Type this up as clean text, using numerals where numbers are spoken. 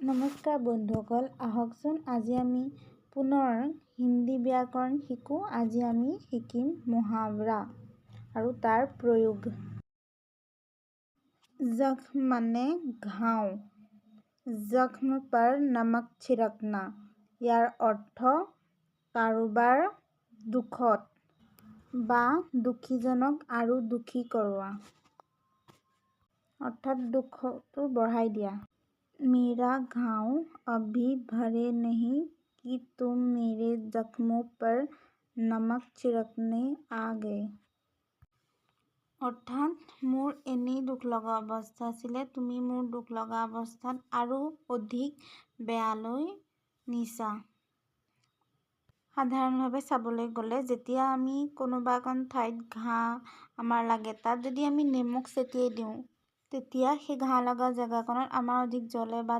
নমস্কাৰ বন্ধুসকল, আহকচোন আজি আমি পুনৰ হিন্দী ব্যাকৰণ শিকোঁ। আজি আমি শিকিম মুহাৱৰা আৰু তাৰ প্ৰয়োগ। জখ্ম মানে ঘাও। জখ্ম पर নমক ছিৰকনা। ইয়াৰ অৰ্থ কাৰোবাৰ দুখত বা দুখীজনক আৰু দুখী কৰোৱা, অৰ্থাৎ দুখটো বঢ়াই দিয়া। मेरा घाव अभी भरे नहीं कि तुम मेरे जख्मों पर नमक छिड़कने आ गए। অৰ্থাৎ মোৰ এনেই দুখ লগা অৱস্থা আছিলে, তুমি মোৰ দুখ লগা অৱস্থাত আৰু অধিক বেয়ালৈ নিছা। সাধাৰণভাৱে চাবলৈ গ'লে যেতিয়া আমি কোনোবা এখন ঠাইত ঘাঁ আমাৰ লাগে, তাত যদি আমি নিমখ ছটিয়াই দিওঁ, তেতিয়া সেই ঘাঁ লগা জেগাকণত আমাৰ অধিক জ্বলে বা